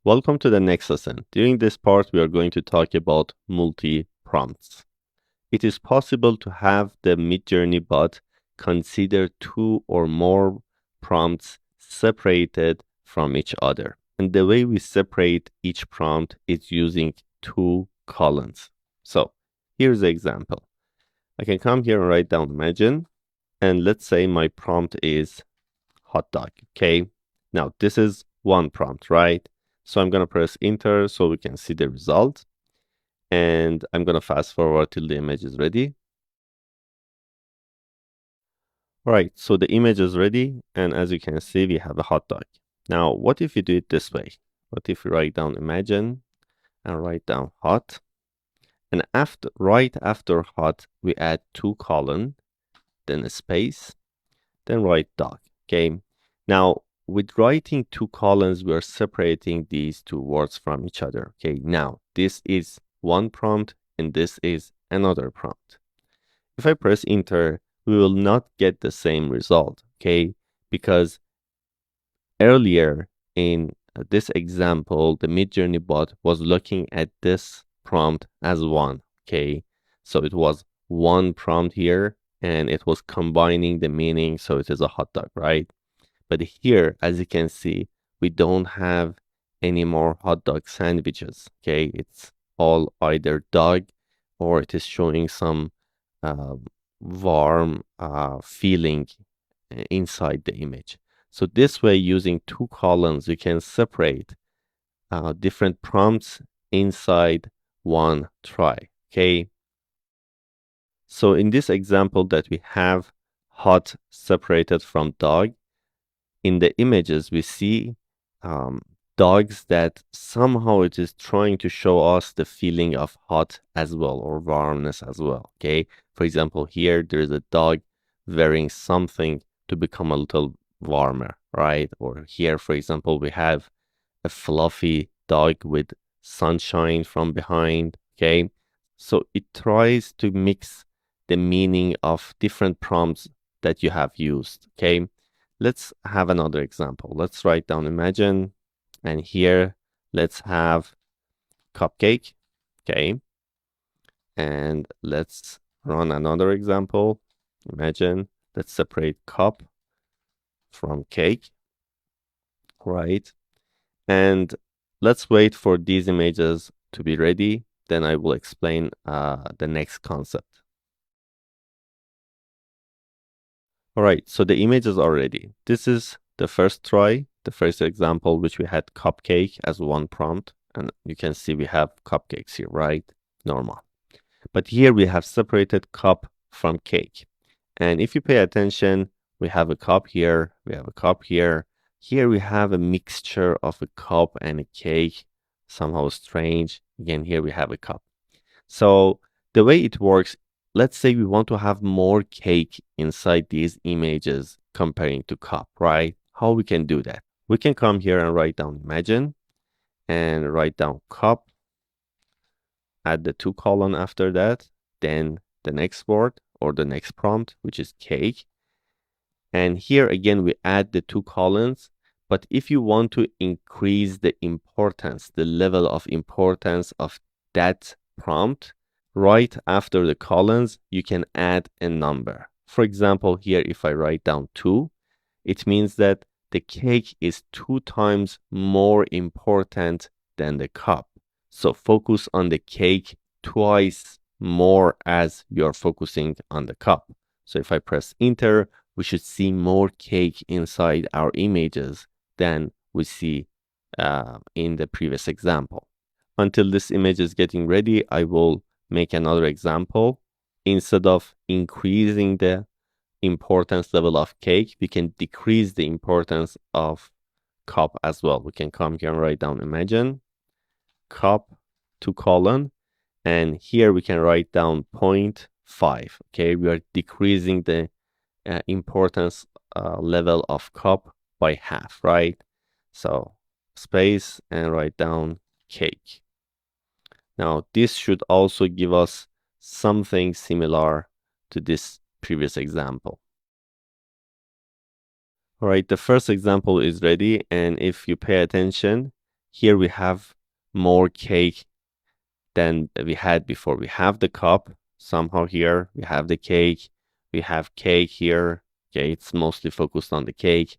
Welcome to the next lesson. During this part, we are going to talk about multi-prompts. It is possible to have the Midjourney bot consider two or more prompts separated from each other. And the way we separate each prompt is using two columns. So here's the example. I can come here and write down imagine. And let's say my prompt is hot dog. Okay. Now this is one prompt, right? So I'm going to press enter so we can see the result. And I'm going to fast forward till the image is ready. All right, so the image is ready. And as you can see, we have a hot dog. Now, what if you do it this way? What if we write down imagine and write down hot? And right after hot, we add two colon, then a space, then write dog. Okay. Now, with writing two columns, we are separating these two words from each other. Okay. Now, this is one prompt and this is another prompt. If I press enter, we will not get the same result. Okay. Because earlier in this example, the Midjourney bot was looking at this prompt as one. Okay. So it was one prompt here and it was combining the meaning. So it is a hot dog, right? But here, as you can see, we don't have any more hot dog sandwiches. Okay, it's all either dog or it is showing some warm feeling inside the image. So this way, using two columns, you can separate different prompts inside one try. Okay. So in this example that we have hot separated from dog, in the images, we see dogs that somehow it is trying to show us the feeling of hot as well or warmness as well. Okay. For example, here there's a dog wearing something to become a little warmer, right? Or here, for example, we have a fluffy dog with sunshine from behind. Okay. So it tries to mix the meaning of different prompts that you have used. Okay. Let's have another example. Let's write down imagine, and here let's have cupcake. Okay. And let's run another example. Imagine, let's separate cup from cake, right? And let's wait for these images to be ready. Then I will explain the next concept. All right, so the images are ready. This is the first try, the first example, which we had cupcake as one prompt. And you can see we have cupcakes here, right? Normal. But here we have separated cup from cake. And if you pay attention, we have a cup here, we have a cup here. Here we have a mixture of a cup and a cake, somehow strange. Again, here we have a cup. So the way it works, let's say we want to have more cake inside these images comparing to cup, right? How we can do that? We can come here and write down imagine and write down cup, add the two colon after that, then the next word or the next prompt, which is cake. And here again, we add the two colons. But if you want to increase the importance, the level of importance of that prompt, right after the colons, you can add a number. For example, here, if I write down 2, it means that the cake is 2 times more important than the cup. So focus on the cake twice more as you're focusing on the cup. So if I press enter, we should see more cake inside our images than we see in the previous example. Until this image is getting ready, I will make another example. Instead of increasing the importance level of cake, we can decrease the importance of cup as well. We can come here and write down imagine cup to colon, and here we can write down 0.5. Okay, we are decreasing the importance level of cup by half, right? So space and write down cake. Now this should also give us something similar to this previous example. All right, the first example is ready, and if you pay attention, here we have more cake than we had before. We have the cup somehow here, we have the cake, we have cake here. Okay, it's mostly focused on the cake.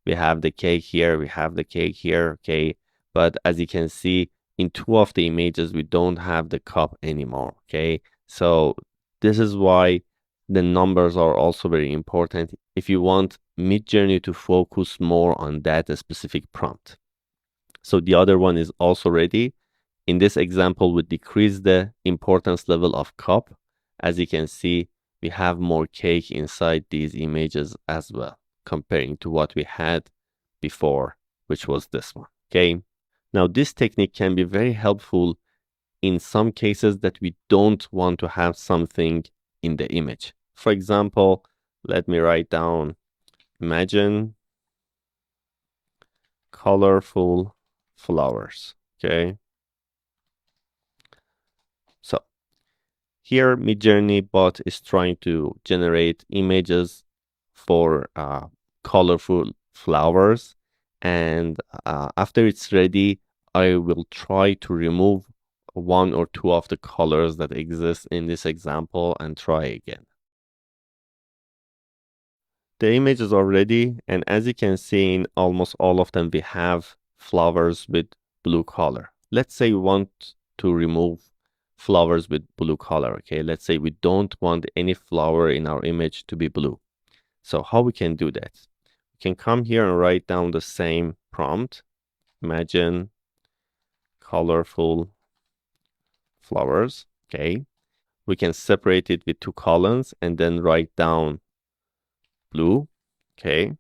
We have the cake here, we have the cake here. Okay, but as you can see, in two of the images, we don't have the cup anymore. Okay, so this is why the numbers are also very important if you want Midjourney to focus more on that specific prompt. So the other one is also ready. In this example, we decrease the importance level of cup. As you can see, we have more cake inside these images as well, comparing to what we had before, which was this one. Okay. Now, this technique can be very helpful in some cases that we don't want to have something in the image. For example, let me write down, imagine colorful flowers. Okay. So here Midjourney bot is trying to generate images for colorful flowers, and after it's ready, I will try to remove one or two of the colors that exist in this example and try again. The images are ready, and as you can see in almost all of them, we have flowers with blue color. Let's say we want to remove flowers with blue color. Okay, let's say we don't want any flower in our image to be blue. So how we can do that? We can come here and write down the same prompt. Imagine colorful flowers. Okay, we can separate it with two columns and then write down blue. Okay,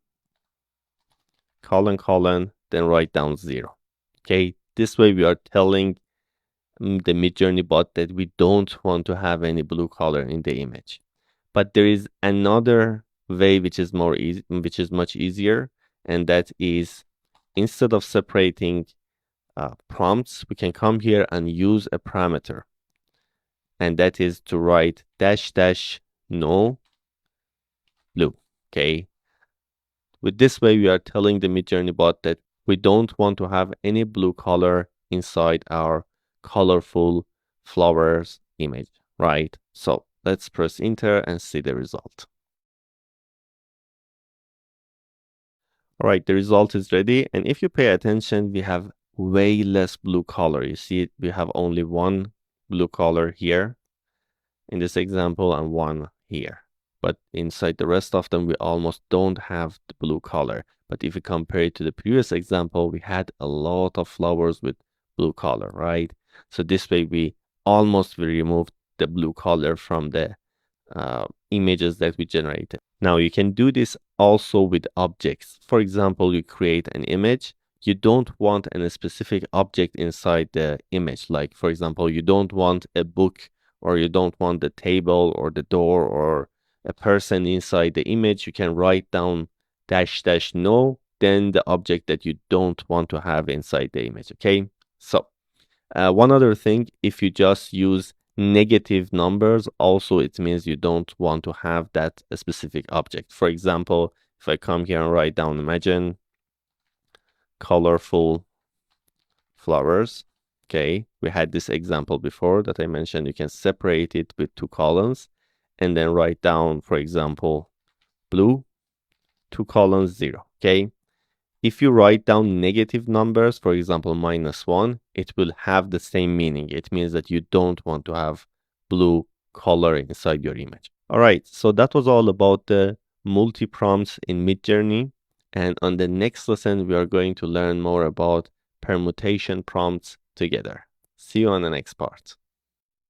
colon, then write down 0. Okay, this way we are telling the Midjourney bot that we don't want to have any blue color in the image. But there is another way which is much easier, and that is, instead of separating prompts, we can come here and use a parameter, and that is to write --no blue. Okay, with this way we are telling the Midjourney bot that we don't want to have any blue color inside our colorful flowers image, right? So let's press enter and see the result. All right, the result is ready, and if you pay attention, we have way less blue color. You see it, we have only one blue color here in this example and one here. But inside the rest of them, we almost don't have the blue color. But if you compare it to the previous example, we had a lot of flowers with blue color, right? So this way we almost removed the blue color from the images that we generated. Now you can do this also with objects. For example, you create an image. You don't want any specific object inside the image. Like, for example, you don't want a book, or you don't want the table or the door or a person inside the image. You can write down --no, then the object that you don't want to have inside the image. Okay, so one other thing, if you just use negative numbers, also it means you don't want to have that specific object. For example, if I come here and write down, imagine colorful flowers. Okay, we had this example before that I mentioned. You can separate it with two columns and then write down, for example, blue, 2 colons, 0. Okay, if you write down negative numbers, for example, -1, it will have the same meaning. It means that you don't want to have blue color inside your image. All right, so that was all about the multi-prompts in Midjourney. And on the next lesson, we are going to learn more about permutation prompts together. See you on the next part.